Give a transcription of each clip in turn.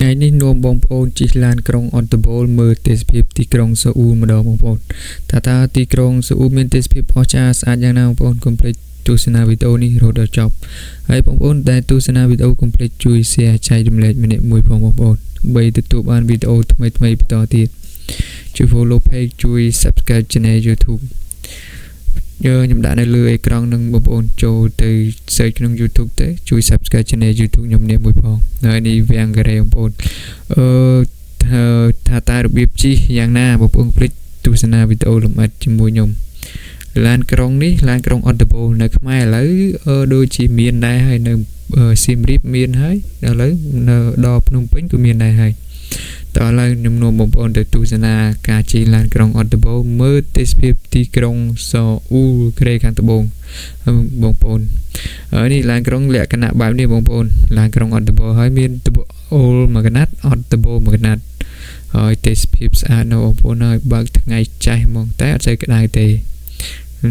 ngàyនេះនាំបងប្អូនជិះឡានក្រុងអន្តបូលមើលទេសភាពទីក្រុងសូអ៊ូលម្ដងបងប្អូនតើទីក្រុងសូអ៊ូលមានទេសភាពអស្ចារ្យស្អាតយ៉ាងណាបងប្អូនកុំភ្លេចទស្សនាវីដេអូនេះរហូតដល់ចប់ហើយបងប្អូនដែលទស្សនាវីដេអូកុំភ្លេចជួយ share ចែករំលែកម្នាក់មួយផងបងប្អូនដើម្បីទទួលបានវីដេអូថ្មីៗបន្តទៀតជួយ follow page ជួយ subscribe channel YouTube ខ្ញុំដាក់នៅលើអេក្រង់នឹងបងប្អូនចូលទៅ search ក្នុង YouTube ទៅជួយ subscribe channel YouTube ខ្ញុំនេះមួយផងហើយនេះវាងការ៉េបងប្អូនថាតើរបៀបជិះយ៉ាងណាបងប្អូនភ្លេចទស្សនាវីដេអូលម្អិតជាមួយខ្ញុំឡានក្រុងនេះឡានក្រុងអន្តបូលនៅខ្មែរឥឡូវដូចជាមានដែរហើយនៅសៀមរាបមានហើយឥឡូវនៅដល់ភ្នំពេញក៏មានដែរហើយតើឥឡូវខ្ញុំនាំបងប្អូនទៅទស្សនាការជិះឡានក្រុងអន្តបូលមើលទេសភាពទីក្រុងសូអ៊ូលក្រេខាងត្បូងបងប្អូននេះឡានក្រុងលក្ខណៈបែបនេះបងប្អូនឡានក្រុងអន្តបូលហើយមានត្បូងអូលមួយកណាត់អន្តបូលមួយកណាត់ហើយទេសភាពស្អាតណាស់បងប្អូនហើយបើកថ្ងៃចាស់ហ្មងតែអត់សូវក្តៅទេ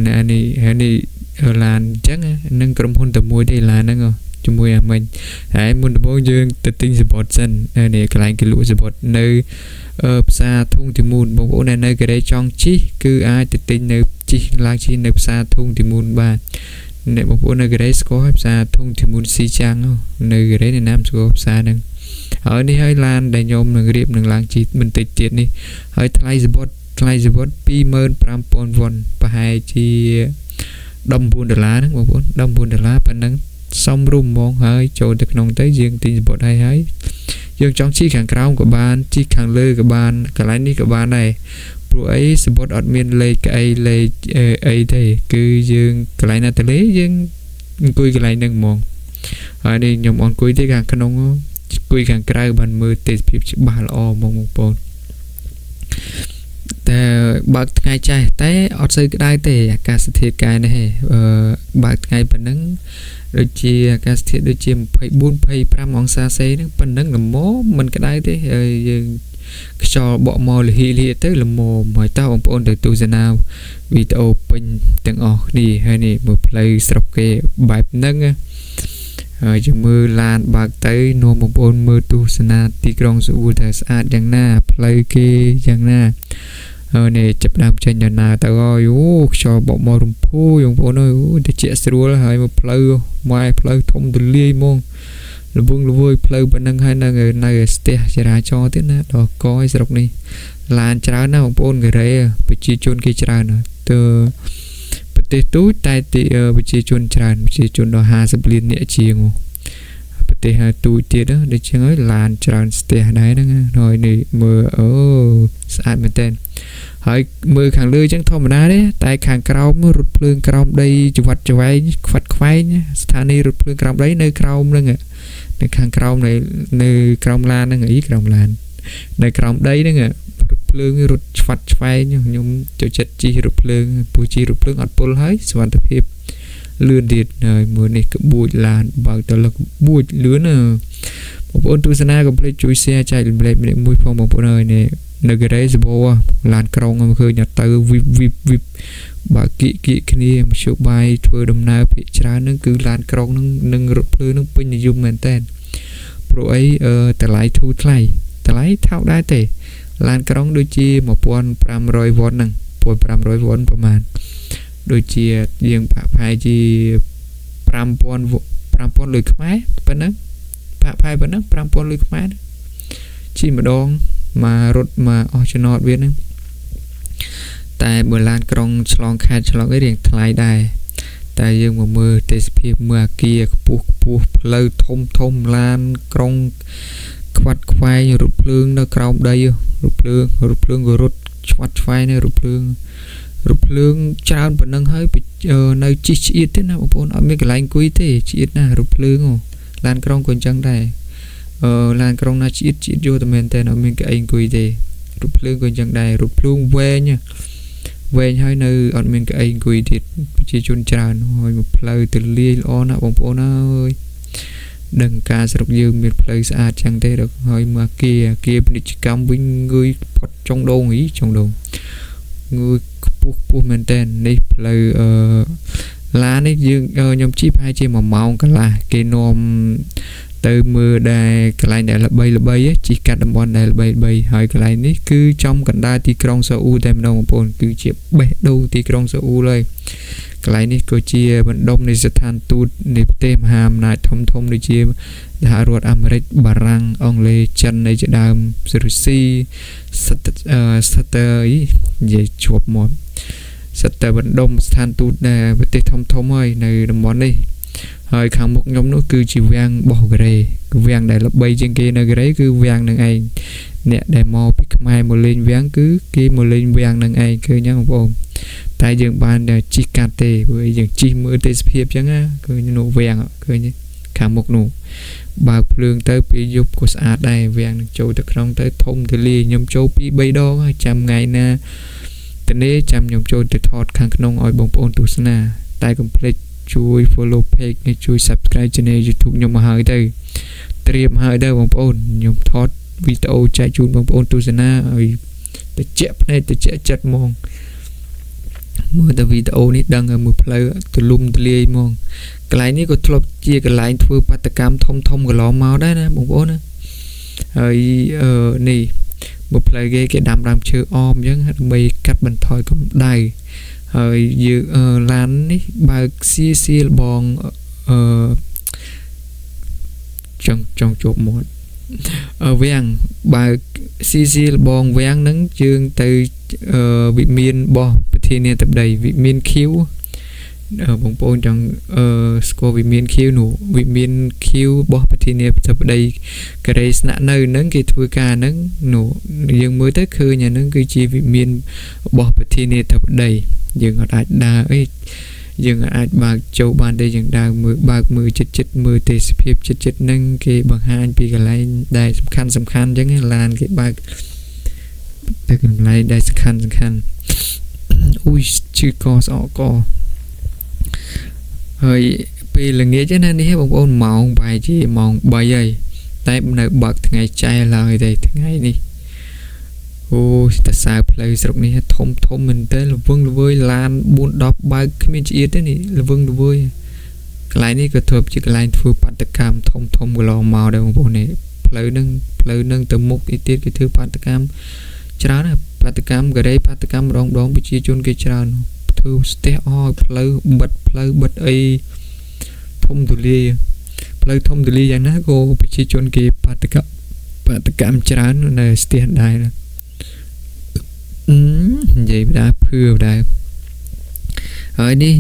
នេះឡានអញ្ចឹងនឹងក្រុមហ៊ុនតែមួយទេឡានហ្នឹងជាមួយអាមិញហើយមុនដំបូងយើងទៅទិញសបុតសិននេះកន្លែងគេលក់សបុតនៅផ្សារធុងទីមូនបងប្អូននៅកូរ៉េចង់ជិះគឺអាចទៅទិញនៅជិះឡើងជិះនៅផ្សារធុងទីមូនបានអ្នកបងប្អូននៅកូរ៉េស្គាល់ហើយផ្សារធុងទីមូនស៊ីចាំងនៅកូរ៉េណាមស្គាល់ផ្សារហ្នឹងហើយនេះហើយឡានដែលខ្ញុំនឹងរៀបនឹងឡើងជិះបន្តិចទៀតនេះហើយថ្លៃសបុត$25,000ប្រហែលជា$14ហ្នឹងបងប្អូន$14ប៉ុណ្ណឹងសំរុំហ្មងហើយចូលទៅក្នុងទៅយើងទិញសបុតហើយយើងចង់ជិះខាងក្រោមក៏បានជិះខាងលើក៏បានកន្លែងនេះក៏បានដែរព្រោះអីសបុតអត់មានលេខក្អីលេខអីទេគឺយើងកន្លែងណាទៅលេយើងអង្គុយកន្លែងហ្នឹងហ្មងហើយនេះខ្ញុំអង្គុយទេខាងក្នុងអង្គុយខាងក្រៅបានមើលទេសភាពច្បាស់ល្អហ្មងបងប្អូនតែបើកថ្ងៃចាស់តែអត់សូវក្តៅទេអាកាសធាតុកាយនេះបើកថ្ងៃប៉ុណ្ណឹងដូចជាអាកាសធាតុដូចជា24-25អង្សាសេហ្នឹងប៉ុណ្ណឹងល្មមមិនក្តៅទេហើយយើងខ្យល់បក់មកលហីទៅល្មមហើយតើបងប្អូនទៅទស្សនាវីដេអូពេញទាំងអស់គ្នាហើយនេះមើលផ្លូវស្រុកគេបែបហ្នឹងហើយយើងមើលឡានបើកទៅនាំបងប្អូនមើលទស្សនាទីក្រុងសូអ៊ូលថាស្អាតយ៉ាងណាផ្លូវគេយ៉ាងណានេះចាប់ដើមចេញដំណើរទៅអូខ្យល់បក់មករំភូបងប្អូនអើយតិចស្រួលហើយមកផ្លូវម៉ែផ្លូវធំទូលាយហ្មងល្វឹងល្វើយផ្លូវប៉ុណ្ណឹងហើយនៅស្ទះចរាចរណ៍ទៀតណាដល់កឲ្យស្រុកនេះឡានច្រើនណាបងប្អូនកូរ៉េប្រជាជនគេច្រើនទៅប្រទេសទូចតែប្រជាជនច្រើនប្រជាជនដល់50លាននាក់ជាងប្រទេសទូចទៀតដូចជាងហើយឡានច្រើនស្ទះដែរហ្នឹងហើយនេះមើលស្អាតមែនតើហើយមើលខាងលើអញ្ចឹងធម្មតាទេតែខាងក្រោមរថភ្លើងក្រោមដីចង្វាត់ចង្វែងខ្វាត់ខ្វែងស្ថានីយ៍រថភ្លើងក្រោមដីនៅក្រោមហ្នឹងនៅខាងក្រោមនៅក្រោមឡានហ្នឹងក្រោមឡាននៅក្រោមដីហ្នឹងរថភ្លើងរត់ឆ្វាត់ឆ្វែងខ្ញុំចូលចិត្តជិះរថភ្លើងពូជិះរថភ្លើងអត់ពុលហើយសុវត្ថិភាពលឿនទៀតហើយមើលនេះក្បួចឡានបើកទៅលើក្បួចលឿនបងប្អូនទស្សនាកុំភ្លេចជួយ share ចែករំលែកម្នាក់មួយផងបងប្អូនហើយនេះនៅកូរ៉េសបោឡានក្រុងឃើញទៅវីបបើគៀកគ្នាមធ្យោបាយធ្វើដំណើរភាគច្រើនហ្នឹងគឺឡានក្រុងហ្នឹងនឹងរថភ្លើងហ្នឹងពេញនិយមមែនតើព្រោះអីតម្លៃធូរថ្លៃតម្លៃថោកដែរទេឡានក្រុងដូចជា1500វ៉ុតហ្នឹង1500វ៉ុតប្រហែលដូចជាយើងប្រហែលជា5000លុយខ្មែរប៉ុណ្ណឹងប្រហែលប៉ុណ្ណឹង5000លុយខ្មែរជិះម្ដងមករត់មកអស់ចំណតវាហ្នឹងតែបើឡានក្រុងឆ្លងខេត្តឆ្លងអីរៀងថ្លៃដែរតែយើងមកមើលទេសភាពមើលអាគារខ្ពស់ផ្លូវធំឡានក្រុងខ្វាត់ខ្វែងរថភ្លើងនៅក្រោមដីរថភ្លើងក៏រត់ឆ្វាត់ឆ្វែងនៅរថភ្លើងច្រើនប៉ុណ្ណឹងហើយនៅជិះឆ្អៀតទេណាបងប្អូនអត់មានកន្លែងអង្គុយទេឆ្អៀតណារថភ្លើងឡានក្រុងក៏អញ្ចឹងដែរឡានក្រុងណាឆ្អៀតយកតែមែនតែអត់មានកៅអីអង្គុយទេរថភ្លើងក៏អញ្ចឹងដែររថភ្លើងវែងហើយនៅអត់មានកៅអីអង្គុយទៀតប្រជាជនច្រើនហើយមកផ្លូវទូលាយល្អណាស់បងប្អូនអើយដឹងការស្រុកយើងមានផ្លូវស្អាតចឹងទេហើយមកអាគារពាណិជ្ជកម្មវិញងើយផុតចុងដងងើយខ្ពស់មែនតើនេះផ្លូវឡាននេះយើងខ្ញុំជិះប្រហែលជា1ម៉ោងកន្លះគេនាំ tới mưa đài cái lại này là bay chỉ cắt đầm bòn này là bay hỏi cái lại ní cứ trong cảnh đa thì krong Seoul tem đâu một cứ chỉ bể đâu thì krong Seoulเลยcái lại ní có chia vận độngในสถานทูตในประเทศฮามนายทมในchia សហរដ្ឋអាមេរិកបារាំងអង់គ្លេសចិននៃជាដើមរុស្ស៊ីសិតនិយាយជាប់មកសិតបណ្ដុំស្ថានទូតដែលប្រទេសធំហើយនៅតំបន់នេះហើយខាងមុខខ្ញុំនោះគឺជាវាំងបោះកូរ៉េវាំងដែលល្បីជាងគេនៅកូរ៉េគឺវាំងនឹងឯងអ្នកដែលមកពីខ្មែរមកលេងវាំងគឺគេមកលេងវាំងនឹងឯងឃើញហ្នឹងបងប្អូនតែយើងបានតែជីកកាត់ទេព្រោះយើងជីមើលទេសភាពអញ្ចឹងណាឃើញនោះវាំងឃើញខាងមុខនោះបើភ្លើងទៅពេលយប់ក៏ស្អាតដែរវាំងនឹងចូលទៅក្នុងទៅធំទូលាយខ្ញុំចូលពី3ដងហើយចាំថ្ងៃណាតនេះចាំខ្ញុំចូលទៅថតខាងក្នុងឲ្យបងប្អូនទស្សនាតែកុំភ្លេចជួយ follow page និងជួយ subscribe channel YouTube ខ្ញុំមកហើយទៅត្រៀមហើយទៅបងប្អូនខ្ញុំថតវីដេអូចែកជូនបងប្អូនទស្សនាឲ្យតិចភ្នែកតិចចិត្តហ្មងមើលតែវីដេអូនេះដឹងមើលផ្លូវទលំទលាយហ្មងកន្លែងនេះក៏ធ្លាប់ជាកន្លែងធ្វើបាតកម្មធំកន្លងមកដែរណាបងប្អូនណាហើយនេះមើលផ្លូវគេដាំដើមឈើអមអញ្ចឹងដើម្បីកាត់បន្ថយកម្ដៅហើយយើងឡាននេះបើកស៊ីលបងចង់ជប់មាត់វាំងបើកស៊ីលបងវាំងហ្នឹងយើងទៅវិមានរបស់ប្រធានាធិបតីវិមានឃីវបងប្អូនចង់ស្គាល់វិមានឃីវនោះវិមានឃីវរបស់ប្រធានាធិបតីកូរ៉េស្នាក់នៅហ្នឹងគេធ្វើការហ្នឹងនោះយើងមើលទៅឃើញអាហ្នឹងគឺជាវិមានរបស់ប្រធានាធិបតីយើងអាចដើរអីយើងអាចបើកចូលបានទេយើងដើរមើលបើកមើលចិត្តមើលទេសភាពចិត្តហ្នឹងគេបង្ហាញពីកន្លែងដែលសំខាន់អញ្ចឹងឡានគេបើកទៅកន្លែងដែលសំខាន់អូយជឿកស្អកកហើយពេលល្ងាចណានេះបងប្អូនម៉ោងប្រហែលជាម៉ោង3ហើយតែនៅបើកថ្ងៃចែកឡើយទេថ្ងៃនេះអូតសើផ្លូវស្រុកនេះធំមែនតើល្វឹងល្វើយឡាន410បើកគ្មានឆ្អៀតទេនេះល្វឹងល្វើយកន្លែងនេះក៏ធ្វើជាកន្លែងធ្វើបាតកម្មធំកន្លងមកដែរបងប្អូននេះផ្លូវនឹងទៅមុខទៀតគេធ្វើបាតកម្មច្រើនណាបាតកម្មកូរ៉េបាតកម្មម្ដងប្រជាជនគេច្រើនធ្វើស្ទះអស់ផ្លូវបិទអីធំទូលាយផ្លូវធំទូលាយយ៉ាងណាក៏ប្រជាជនគេបាតកម្មច្រើននៅស្ទះដែរនិយាយបដាភឿបដាហើយនេះ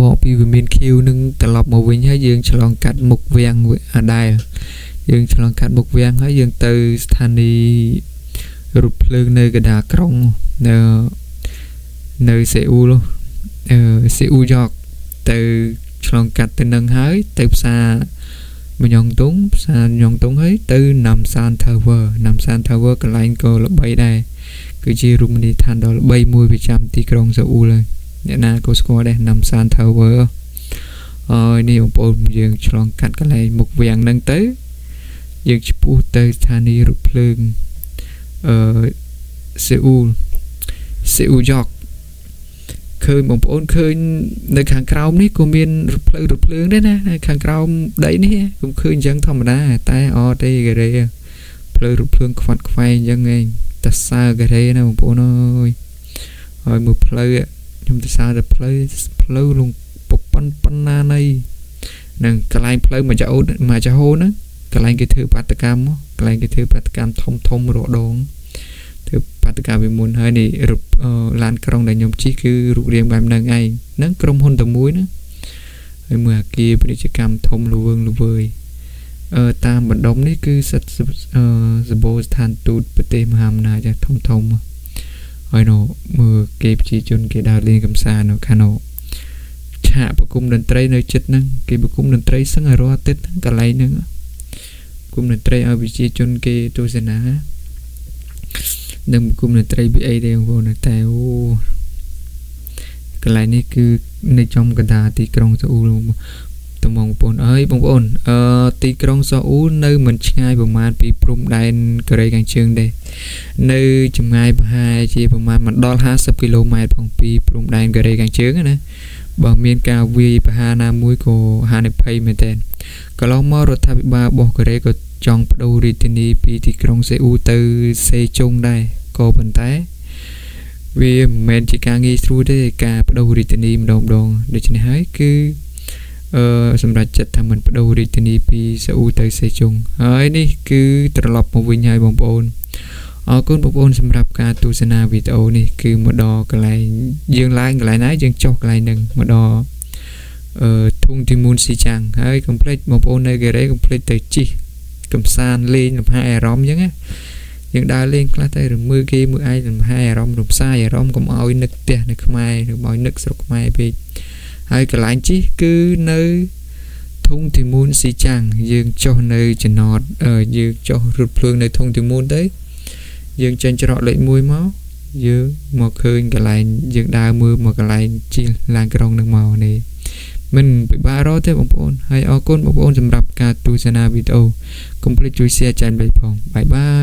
បកពីវិមានឃីវនឹងត្រឡប់មកវិញហើយយើងឆ្លងកាត់មុខវាំងអាដែរយើងឆ្លងកាត់មុខវាំងហើយយើងទៅស្ថានីយ៍រថភ្លើងនៅកណ្ដាលក្រុងនៅសេអ៊ូលយ៉កទៅឆ្លងកាត់ទៅនឹងហើយទៅផ្សារម៉ញងតុងហើយទៅណាំសាន Tower កន្លែងក៏ល្បីដែរគឺជារមណីយដ្ឋានដ៏ល្បីមួយប្រចាំទីក្រុងសេអ៊ូលហើយអ្នកណាក៏ស្គាល់ដែរណាំសាន Tower ហើយនេះបងប្អូនយើងឆ្លងកាត់កន្លែងមុខវាំងហ្នឹងទៅយើងឆ្ពោះទៅស្ថានីយ៍រថភ្លើងសេអ៊ូលយ៉កឃើញបងប្អូនឃើញនៅខាងក្រោមនេះក៏មានរថភ្លើងដែរណាខាងក្រោមដីនេះកុំឃើញអញ្ចឹងធម្មតាតែទេកូរ៉េផ្លូវរថភ្លើងខ្វាត់ខ្វែងអញ្ចឹងឯងតសើកូរ៉េណាបងប្អូនអើយហើយមើលផ្លូវខ្ញុំតសើតែផ្លូវលងប៉ុណ្ណាណីនឹងកន្លែងផ្លូវមកចាហូហ្នឹងកន្លែងគេធ្វើបាតកម្មធំរដងធ្វើបាតកម្មពីមុនហើយនេះឡានក្រុងដែលខ្ញុំជិះគឺរូបរាងបែបហ្នឹងឯងហ្នឹងក្រុមហ៊ុនតែមួយណាហើយមើលអាគារពាណិជ្ជកម្មធំល្វឹងល្វើយតាមបណ្ដុំនេះគឺសិតសម្បូរស្ថានទូតប្រទេសមហាអំណាចធំហើយនោះមើលគេប្រជាជនគេដើរលេងកម្សាន្តនៅខាងនោះឆាកប្រគំតន្ត្រីនៅចិត្តហ្នឹងគេប្រគំតន្ត្រីសឹងរាល់អាទិត្យហ្នឹងកន្លែងហ្នឹងគុំតន្ត្រីឲ្យប្រជាជនគេទស្សនានឹងគុំតន្ត្រីពីអីដែរបងប្អូនតែកន្លែងនេះគឺនៅចំកណ្ដាលទីក្រុងសេអ៊ូលតើបងប្អូនអើយបងប្អូនទីក្រុងសេអ៊ូលនៅមិនឆ្ងាយប្រហែលពីព្រំដែនកូរ៉េខាងជើងទេនៅចម្ងាយប្រហែលជាប្រហែលមិនដល់50គីឡូម៉ែត្រផងពីព្រំដែនកូរ៉េខាងជើងណា បើមានការវាយប្រហារណាមួយក៏ហានិភ័យមែនទែនកន្លងមករដ្ឋាភិបាលរបស់កូរ៉េក៏ចង់បដូររាជធានីពីទីក្រុងសេអ៊ូទៅសេជុងដែរក៏ប៉ុន្តែវាមិនមែនជាការងាយស្រួលទេការបដូររាជធានីម្ដងដូច្នេះហើយគឺសម្រាប់ចិត្តថាមិនបដូររាជធានីពីសេអ៊ូទៅសេជុងហើយនេះគឺត្រឡប់មកវិញហើយបងប្អូនអរគុណបងប្អូនសម្រាប់ការទស្សនាវីដេអូនេះគឺមកដល់កន្លែងយើងឡើងកន្លែងណាយើងចុះកន្លែងហ្នឹងមកដល់ធុងទីមូនស៊ីចាំងហើយកុំភ្លេចបងប្អូននៅកូរ៉េកុំភ្លេចទៅជិះកំសាន្តលេងលំហែអារម្មណ៍អញ្ចឹងណាយើងដើរលេងខ្លះទៅឬមើលគេមើលឯងលំហែអារម្មណ៍រំសាយអារម្មណ៍កុំឲ្យនឹកផ្ទះនៅខ្មែរឬឲ្យនឹកស្រុកខ្មែរពេកហើយកន្លែងជិះគឺនៅធុងទីមូនស៊ីចាំងយើងចុះនៅចំណតយើងចុះរថភ្លើងនៅធុងទីមូនទៅយើងចេញច្រកលេខ1មកយើងមកឃើញកន្លែងយើងដើរមើលមកកន្លែងជិះឡានក្រុងនឹងមកនេះមិនពិបាករកទេបងប្អូនហើយអរគុណបងប្អូនសម្រាប់ការទស្សនាវីដេអូកុំភ្លេចជួយ share ចែករំលែកផងបាយបាយ